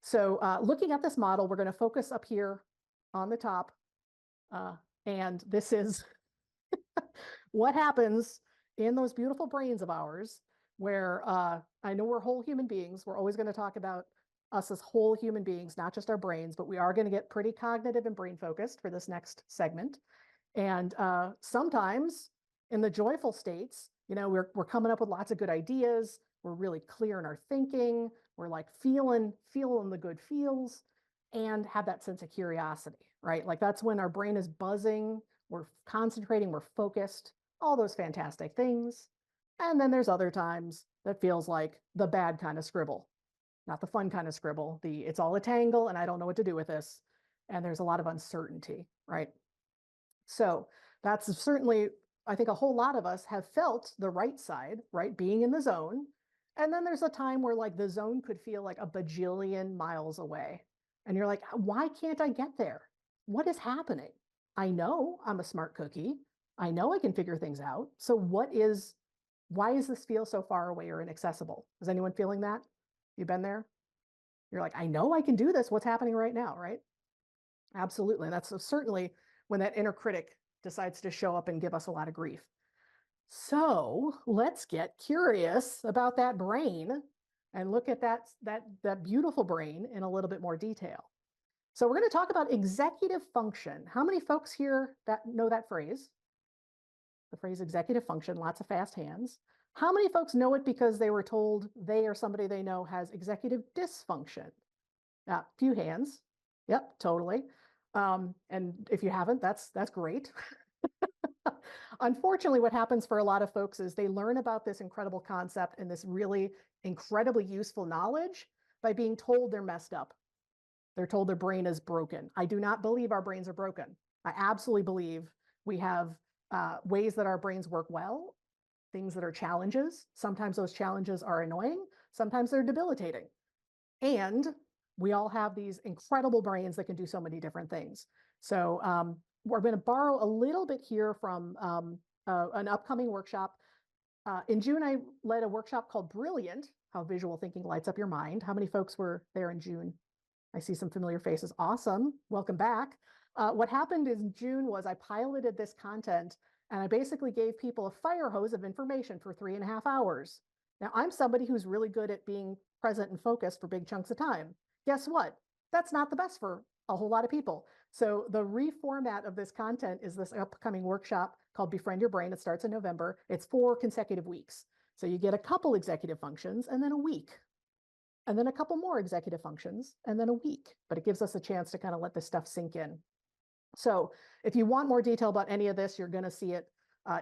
So looking at this model, we're going to focus up here on the top. And this is what happens in those beautiful brains of ours, where I know we're whole human beings. We're always going to talk about us as whole human beings, not just our brains, but we are going to get pretty cognitive and brain focused for this next segment. And sometimes in the joyful states, you know, we're coming up with lots of good ideas. We're really clear in our thinking. We're like feeling the good feels and have that sense of curiosity, right? Like that's when our brain is buzzing, we're concentrating, we're focused, all those fantastic things. And then there's other times that feels like the bad kind of scribble, not the fun kind of scribble. It's all a tangle and I don't know what to do with this. And there's a lot of uncertainty, right? So that's certainly, I think a whole lot of us have felt the right side, right? Being in the zone. And then there's a time where like the zone could feel like a bajillion miles away. And you're like, why can't I get there? What is happening? I know I'm a smart cookie. I know I can figure things out. So why does this feel so far away or inaccessible? Is anyone feeling that? You've been there? You're like, I know I can do this. What's happening right now, right? Absolutely. And that's certainly when that inner critic decides to show up and give us a lot of grief. So let's get curious about that brain and look at that beautiful brain in a little bit more detail. So we're going to talk about executive function. How many folks here that know that phrase? The phrase executive function, lots of fast hands. How many folks know it because they were told they or somebody they know has executive dysfunction? Few hands. Yep, totally. And if you haven't, that's great. Unfortunately, what happens for a lot of folks is they learn about this incredible concept and this really incredibly useful knowledge by being told they're messed up. They're told their brain is broken. I do not believe our brains are broken. I absolutely believe we have ways that our brains work well, things that are challenges. Sometimes those challenges are annoying. Sometimes they're debilitating. And we all have these incredible brains that can do so many different things. So we're going to borrow a little bit here from an upcoming workshop. In June, I led a workshop called Brilliant, How Visual Thinking Lights Up Your Mind. How many folks were there in June? I see some familiar faces. Awesome. Welcome back. What happened in June was I piloted this content and I basically gave people a fire hose of information for 3.5 hours. Now, I'm somebody who's really good at being present and focused for big chunks of time. Guess what? That's not the best for a whole lot of people. So the reformat of this content is this upcoming workshop called Befriend Your Brain. It starts in November. It's 4 consecutive weeks. So you get a couple executive functions and then a week. And then a couple more executive functions and then a week. But it gives us a chance to kind of let this stuff sink in. So if you want more detail about any of this, you're going to see it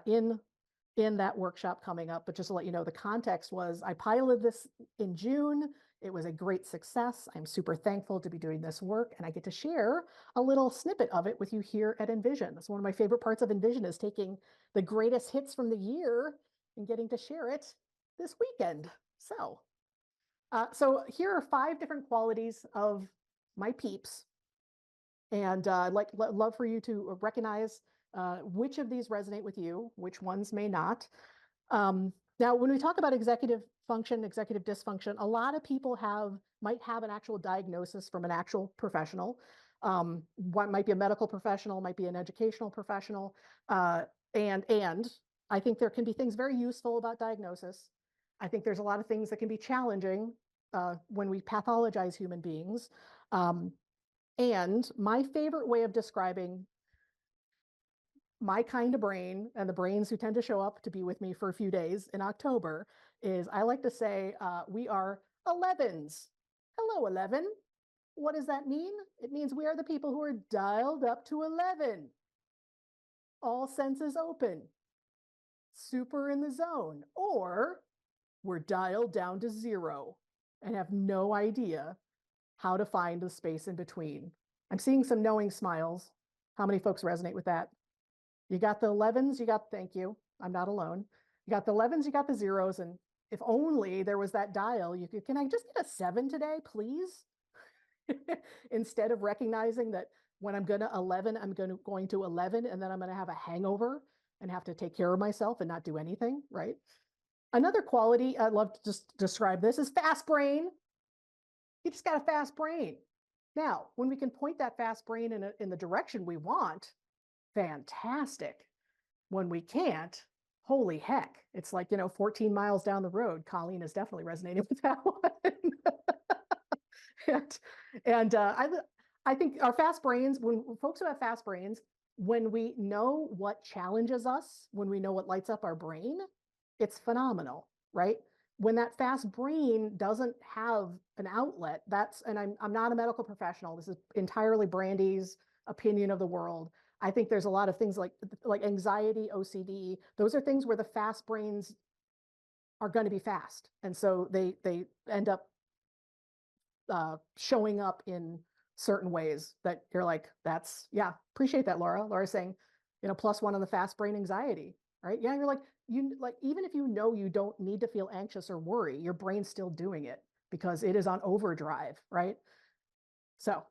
in that workshop coming up. But just to let you know, the context was I piloted this in June. It was a great success. I'm super thankful to be doing this work, and I get to share a little snippet of it with you here at ENVISION. That's one of my favorite parts of ENVISION, is taking the greatest hits from the year and getting to share it this weekend. So here are 5 different qualities of my peeps. And I'd love for you to recognize which of these resonate with you, which ones may not. Now, when we talk about executive function, executive dysfunction, a lot of people might have an actual diagnosis from an actual professional. One might be a medical professional, might be an educational professional. And I think there can be things very useful about diagnosis. I think there's a lot of things that can be challenging when we pathologize human beings. And my favorite way of describing my kind of brain and the brains who tend to show up to be with me for a few days in October is I like to say we are 11s. Hello, 11. What does that mean? It means we are the people who are dialed up to 11. All senses open, super in the zone, or we're dialed down to 0 and have no idea how to find the space in between. I'm seeing some knowing smiles. How many folks resonate with that? You got the 11s, thank you. I'm not alone. You got the 11s, you got the 0s. And if only there was that dial, can I just get a 7 today, please? Instead of recognizing that when I'm going to 11, I'm going to 11, and then I'm going to have a hangover and have to take care of myself and not do anything, right? Another quality I'd love to just describe this is fast brain. You just got a fast brain. Now, when we can point that fast brain in the direction we want, fantastic. When we can't, holy heck, it's like, 14 miles down the road. Colleen is definitely resonating with that one. and I think our fast brains, when folks who have fast brains, when we know what challenges us, when we know what lights up our brain, it's phenomenal, right? When that fast brain doesn't have an outlet, and I'm not a medical professional. This is entirely Brandy's opinion of the world. I think there's a lot of things like anxiety, OCD. Those are things where the fast brains are going to be fast. And so they end up showing up in certain ways that you're like, yeah, appreciate that, Laura. Laura's saying, +1 on the fast brain anxiety, right? Yeah, you're like, even if you know you don't need to feel anxious or worry, your brain's still doing it because it is on overdrive, right? So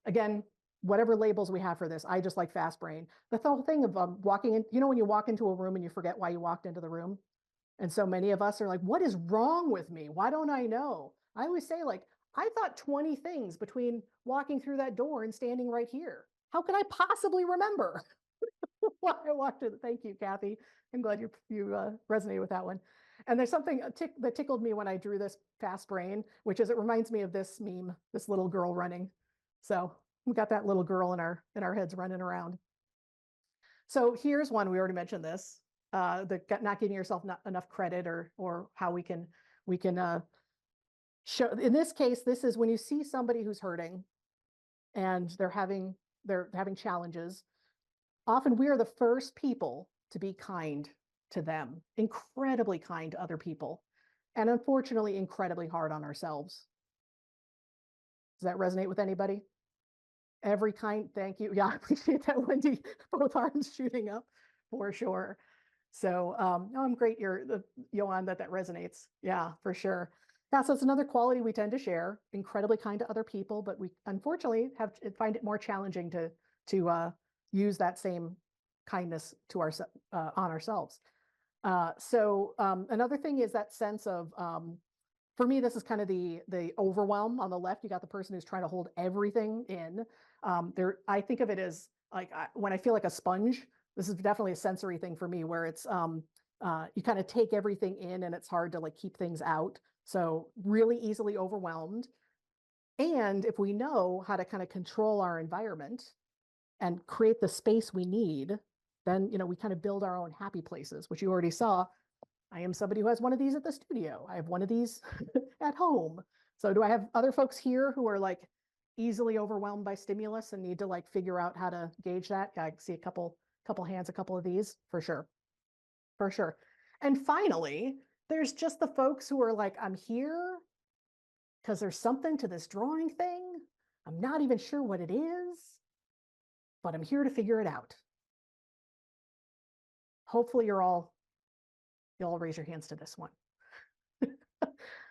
again, whatever labels we have for this, I just like fast brain. The whole thing of walking in, when you walk into a room and you forget why you walked into the room. And so many of us are like, what is wrong with me? Why don't I know? I always say, like, I thought 20 things between walking through that door and standing right here. How could I possibly remember why I walked in? Thank you, Kathy. I'm glad you resonated with that one. And there's something that tickled me when I drew this fast brain, which is it reminds me of this meme, this little girl running. So we got that little girl in our heads running around. So here's one, we already mentioned this, the not giving yourself enough credit or how we can show. In this case, this is when you see somebody who's hurting and they're having challenges. Often we are the first people to be kind to them, incredibly kind to other people, and unfortunately, incredibly hard on ourselves. Does that resonate with anybody? Every kind, thank you. Yeah, I appreciate that, Wendy. Both arms shooting up for sure. So, I'm great. Johan, that resonates. Yeah, for sure. Yeah, so it's another quality we tend to share. Incredibly kind to other people, but we unfortunately find it more challenging to use that same kindness to on ourselves. So another thing is that sense of, for me, this is kind of the overwhelm. On the left, you got the person who's trying to hold everything in. I think of it as like when I feel like a sponge. This is definitely a sensory thing for me, where it's you kind of take everything in, and it's hard to like keep things out. So really easily overwhelmed. And if we know how to kind of control our environment and create the space we need, then we kind of build our own happy places, which you already saw. I am somebody who has one of these at the studio. I have one of these at home. So do I have other folks here who are like easily overwhelmed by stimulus and need to like figure out how to gauge that? I see a couple hands, a couple of these for sure. For sure. And finally, there's just the folks who are like, I'm here because there's something to this drawing thing. I'm not even sure what it is, but I'm here to figure it out. Hopefully you'll all raise your hands to this one.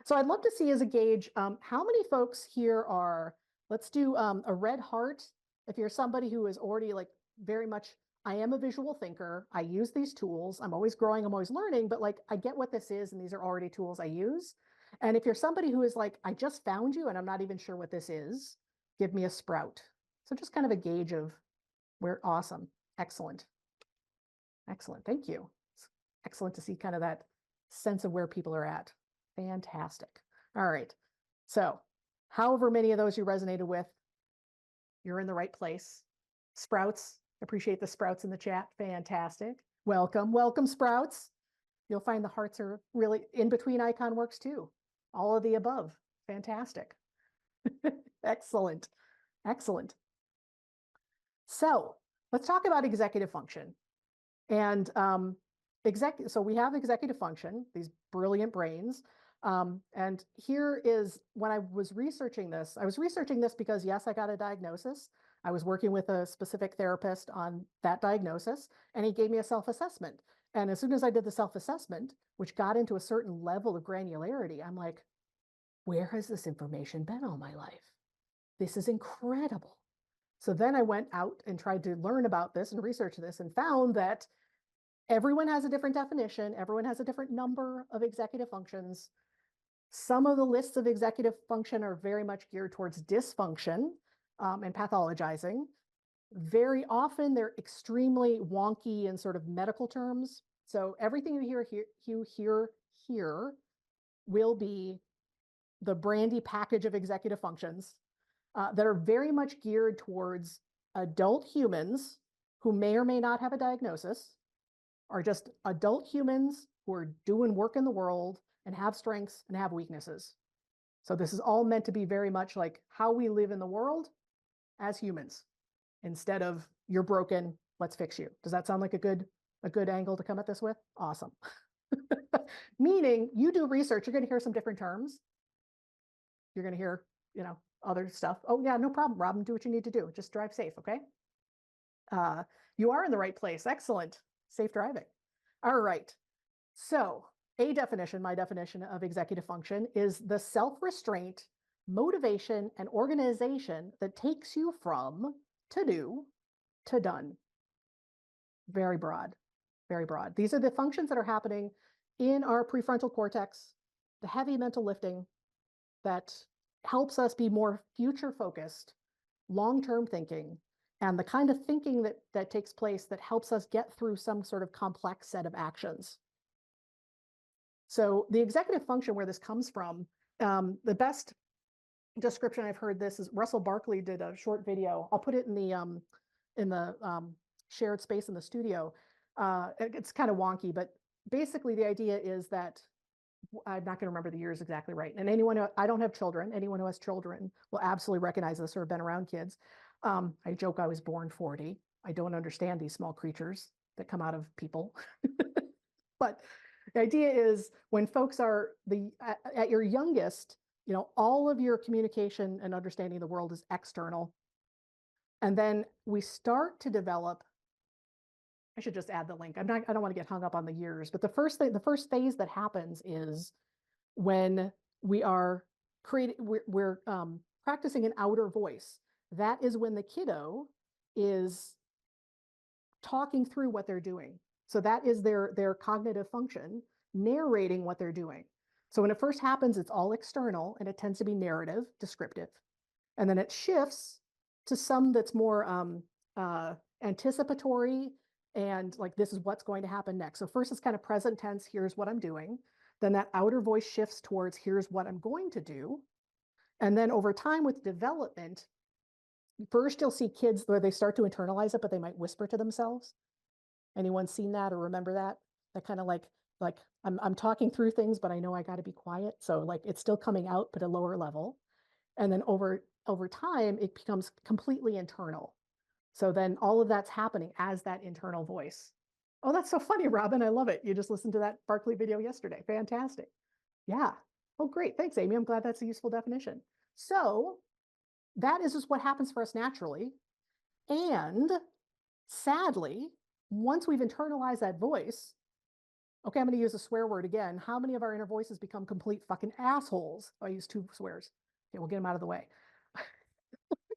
So I'd love to see as a gauge, how many folks here are, let's do a red heart. If you're somebody who is already like very much, I am a visual thinker, I use these tools, I'm always growing, I'm always learning, but like I get what this is and these are already tools I use. And if you're somebody who is like, I just found you and I'm not even sure what this is, give me a sprout. So just kind of a gauge of where, awesome, excellent. Excellent, thank you. It's excellent to see kind of that sense of where people are at. Fantastic. All right, so however many of those you resonated with, you're in the right place. Sprouts, appreciate the sprouts in the chat, fantastic. Welcome sprouts. You'll find the hearts are really in between icon works too. All of the above, fantastic. Excellent, excellent. So let's talk about executive function. And so we have executive function, these brilliant brains. And here is, when I was researching this, because yes, I got a diagnosis. I was working with a specific therapist on that diagnosis, and he gave me a self-assessment. And as soon as I did the self-assessment, which got into a certain level of granularity, I'm like, where has this information been all my life? This is incredible. So then I went out and tried to learn about this and research this and found that everyone has a different definition. Everyone has a different number of executive functions. Some of the lists of executive function are very much geared towards dysfunction and pathologizing. Very often they're extremely wonky in sort of medical terms. So everything you hear here will be the Brandy package of executive functions that are very much geared towards adult humans who may or may not have a diagnosis, are just adult humans who are doing work in the world and have strengths and have weaknesses. So this is all meant to be very much like how we live in the world as humans, instead of you're broken, let's fix you. Does that sound like a good angle to come at this with? Awesome. Meaning you do research, you're going to hear some different terms. You're going to hear, other stuff. Oh yeah, no problem, Robin, do what you need to do. Just drive safe, okay? You are in the right place. Excellent. Safe driving. All right. So my definition of executive function is the self-restraint, motivation, and organization that takes you from to do to done. Very broad, very broad. These are the functions that are happening in our prefrontal cortex, the heavy mental lifting that helps us be more future focused, long-term thinking, and the kind of thinking that takes place that helps us get through some sort of complex set of actions. So the executive function, where this comes from, the best description I've heard this is Russell Barkley did a short video. I'll put it in the shared space in the studio. It's kind of wonky, but basically the idea is that I'm not going to remember the years exactly right. And I don't have children. Anyone who has children will absolutely recognize this or have been around kids. I joke I was born 40. I don't understand these small creatures that come out of people. But the idea is when folks are at your youngest, all of your communication and understanding of the world is external. And then we start to develop, I should just add the link. I don't want to get hung up on the years, but the first phase that happens is when we're practicing an outer voice. That is when the kiddo is talking through what they're doing. So that is their cognitive function, narrating what they're doing. So when it first happens, it's all external and it tends to be narrative, descriptive. And then it shifts to some that's more anticipatory and like, this is what's going to happen next. So first it's kind of present tense, here's what I'm doing. Then that outer voice shifts towards here's what I'm going to do. And then over time with development, first you'll see kids where they start to internalize it, but they might whisper to themselves. Anyone seen that or remember that? That kind of like I'm talking through things, but I know I got to be quiet. So like it's still coming out, but a lower level. And then over time, it becomes completely internal. So then all of that's happening as that internal voice. Oh, that's so funny, Robin. I love it. You just listened to that Barkley video yesterday. Fantastic. Yeah. Oh, great. Thanks, Amy. I'm glad that's a useful definition. So that is just what happens for us naturally. And sadly, once we've internalized that voice, okay, I'm going to use a swear word again. How many of our inner voices become complete fucking assholes? I use 2 swears. Okay, we'll get them out of the way.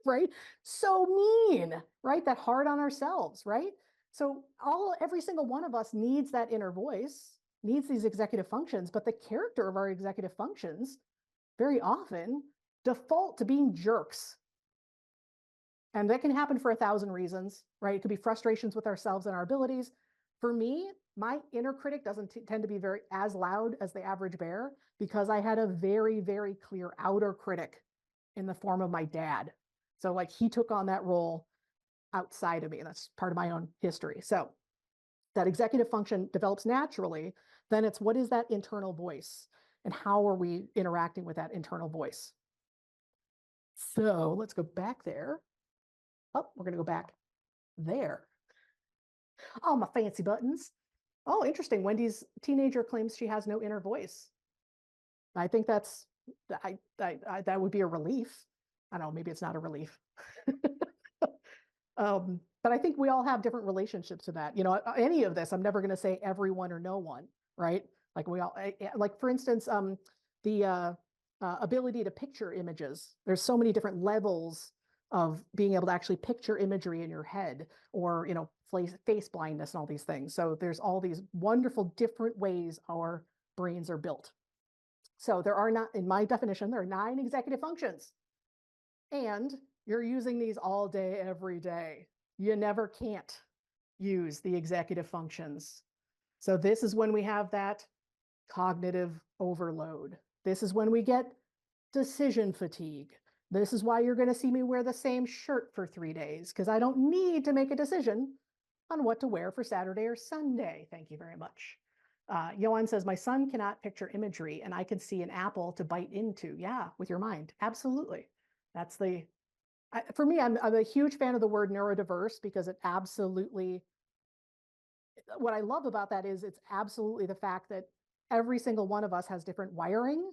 Right? So mean, right? That hard on ourselves, right? So every single one of us needs that inner voice, needs these executive functions, but the character of our executive functions very often default to being jerks. And that can happen for 1,000 reasons, right? It could be frustrations with ourselves and our abilities. For me, my inner critic doesn't tend to be as loud as the average bear because I had a very, very clear outer critic in the form of my dad. So like he took on that role outside of me. That's part of my own history. So that executive function develops naturally. Then it's what is that internal voice and how are we interacting with that internal voice? So let's go back there. Oh, we're going to go back there. Oh, my fancy buttons. Oh, interesting. Wendy's teenager claims she has no inner voice. I think that would be a relief. I don't know, maybe it's not a relief. But I think we all have different relationships to that. Any of this, I'm never going to say everyone or no one, right? Like like for instance, the ability to picture images. There's so many different levels of being able to actually picture imagery in your head, or face blindness and all these things. So there's all these wonderful different ways our brains are built. So there are not, in my definition, there are 9 executive functions. And you're using these all day, every day. You never can't use the executive functions. So this is when we have that cognitive overload. This is when we get decision fatigue. This is why you're going to see me wear the same shirt for 3 days, because I don't need to make a decision on what to wear for Saturday or Sunday. Thank you very much. Johan says, my son cannot picture imagery and I can see an apple to bite into. Yeah, with your mind. Absolutely. That's for me, I'm a huge fan of the word neurodiverse because it absolutely, what I love about that is it's absolutely the fact that every single one of us has different wiring.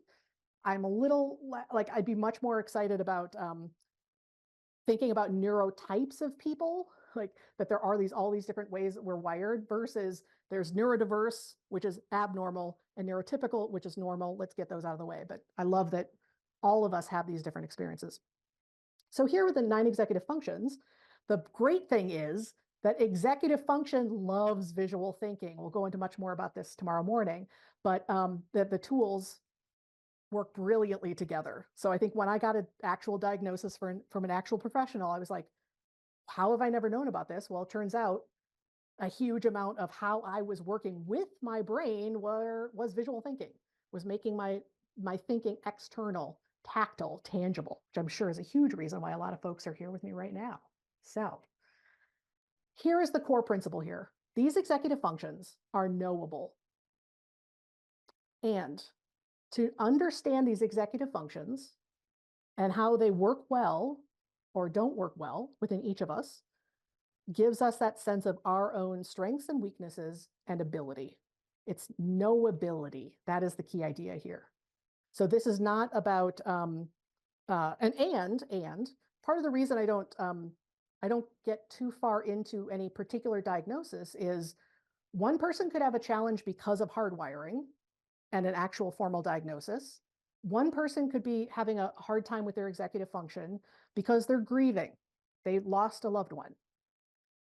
I'm a little like, I'd be much more excited about thinking about neurotypes of people, like that there are all these different ways that we're wired versus there's neurodiverse, which is abnormal, and neurotypical, which is normal. Let's get those out of the way. But I love that all of us have these different experiences. So here are the 9 executive functions. The great thing is that executive function loves visual thinking. We'll go into much more about this tomorrow morning, but the tools work brilliantly together. So I think when I got an actual diagnosis from an actual professional, I was like, how have I never known about this? Well, it turns out a huge amount of how I was working with my brain was visual thinking, was making my thinking external, tactile, tangible, which I'm sure is a huge reason why a lot of folks are here with me right now. So here is the core principle here. These executive functions are knowable. And to understand these executive functions and how they work well or don't work well within each of us gives us that sense of our own strengths and weaknesses and ability. It's knowability. That is the key idea here. So this is not about and part of the reason I don't get too far into any particular diagnosis is one person could have a challenge because of hardwiring and an actual formal diagnosis. One person could be having a hard time with their executive function because they're grieving. They lost a loved one.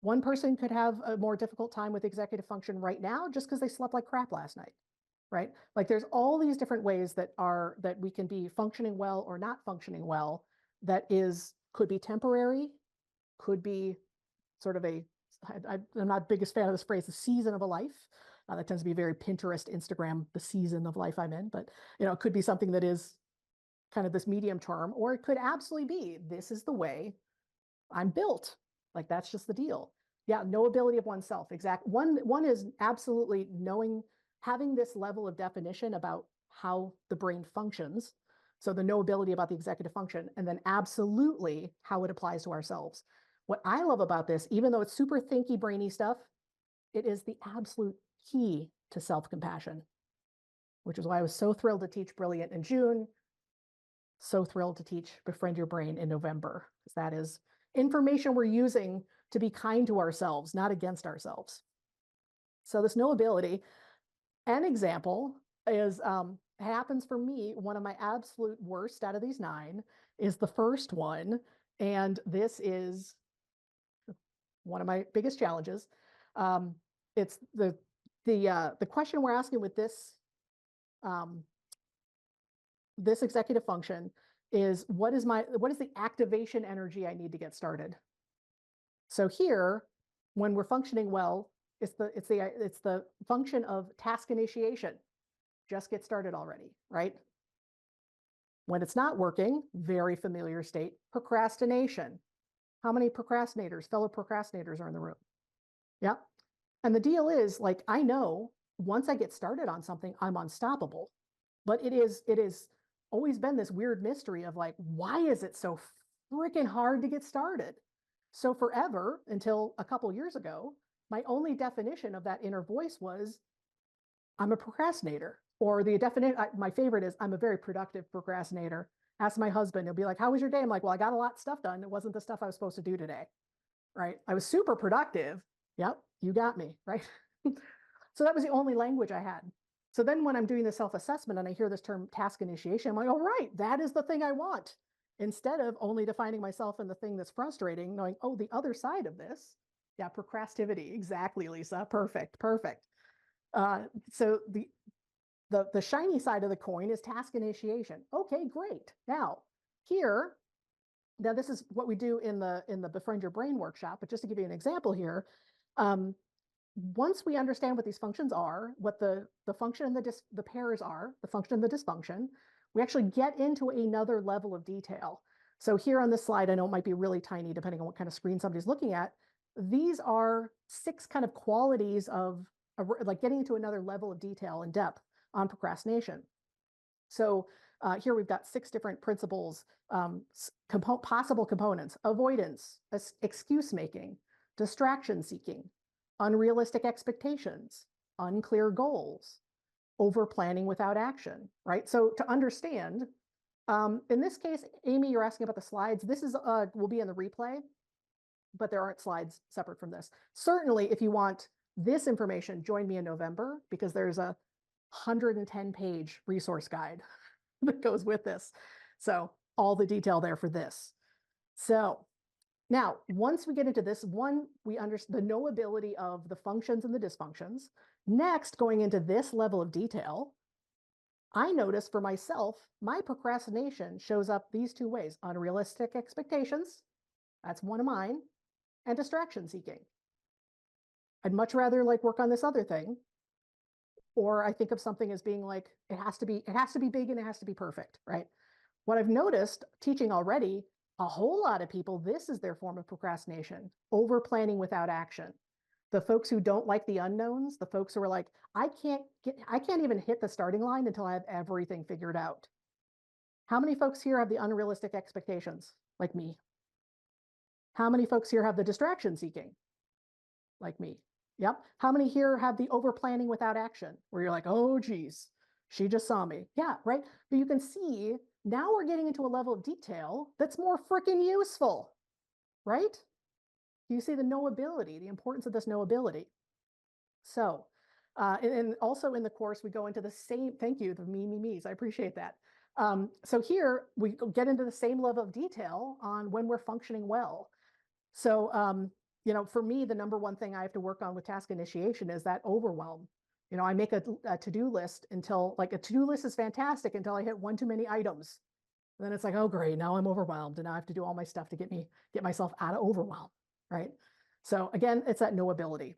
One person could have a more difficult time with executive function right now just because they slept like crap last night, right? Like there's all these different ways that we can be functioning well or not functioning well that could be temporary, could be sort of I'm not the biggest fan of this phrase, the season of a life. That tends to be very Pinterest, Instagram, the season of life I'm in, but it could be something that is kind of this medium term, or it could absolutely be, this is the way I'm built. Like that's just the deal. Yeah, knowability of oneself. One is absolutely having this level of definition about how the brain functions. So the knowability about the executive function, and then absolutely how it applies to ourselves. What I love about this, even though it's super thinky, brainy stuff, it is the absolute key to self-compassion, which is why I was so thrilled to teach Brilliant in June, so thrilled to teach Befriend Your Brain in November, because that is information we're using to be kind to ourselves, not against ourselves. So this knowability, an example is, happens for me, one of my absolute worst out of these 9 is the first one, and this is one of my biggest challenges. It's the question we're asking with this this executive function is what is the activation energy I need to get started? So here, when we're functioning well, it's the function of task initiation. Just get started already, right? When it's not working, very familiar state, procrastination. How many fellow procrastinators are in the room? Yeah. And the deal is, like, I know once I get started on something, I'm unstoppable. But it is always been this weird mystery of like, why is it so freaking hard to get started? So forever, until a couple years ago, my only definition of that inner voice was, I'm a procrastinator. Or the definition, my favorite is, I'm a very productive procrastinator. Ask my husband, he'll be like, how was your day? I'm like, well, I got a lot of stuff done. It wasn't the stuff I was supposed to do today, right? I was super productive. Yep, you got me, right? So that was the only language I had. So then when I'm doing the self-assessment and I hear this term task initiation, I'm like, all right, that is the thing I want. Instead of only defining myself in the thing that's frustrating, knowing, oh, the other side of this, yeah, procrastivity. Exactly, Lisa. Perfect. So the shiny side of the coin is task initiation. Okay, great. Now this is what we do in the Befriend Your Brain workshop, but just to give you an example here, once we understand what these functions are, what the function and the pairs are, the function and the dysfunction, we actually get into another level of detail. So here on this slide, I know it might be really tiny depending on what kind of screen somebody's looking at. These are 6 kind of qualities of like getting into another level of detail and depth on procrastination. So here we've got 6 different principles, possible components: avoidance, excuse making, distraction seeking, unrealistic expectations, unclear goals, over planning without action, right? So to understand, in this case, Amy, you're asking about the slides. This is will be in the replay, but there aren't slides separate from this. Certainly, if you want this information, join me in November, because there's a 110-page resource guide that goes with this. So all the detail there for this. So now, once we get into this one, we understand the knowability of the functions and the dysfunctions. Next, going into this level of detail, I notice for myself, my procrastination shows up these 2 ways: unrealistic expectations, that's one of mine, and distraction seeking. I'd much rather like work on this other thing, or I think of something as being like, it has to be big and it has to be perfect, right? What I've noticed teaching already, a whole lot of people, this is their form of procrastination: over planning without action. The folks who don't like the unknowns, the folks who are like, I can't even hit the starting line until I have everything figured out. How many folks here have the unrealistic expectations, like me? How many folks here have the distraction seeking, like me? Yep. How many here have the over planning without action, where you're like, oh geez, she just saw me? Yeah, right. But you can see now we're getting into a level of detail that's more freaking useful, right? You see the knowability, the importance of this knowability. So, and also in the course, we go into the same, thank you, the me's, I appreciate that. So here we get into the same level of detail on when we're functioning well. So, you know, for me, the number one thing I have to work on with task initiation is that overwhelm. You know, I make a to-do list until, like, a to-do list is fantastic until I hit one too many items. And then it's like, oh, great, now I'm overwhelmed and now I have to do all my stuff to get myself out of overwhelm, right? So again, it's that knowability.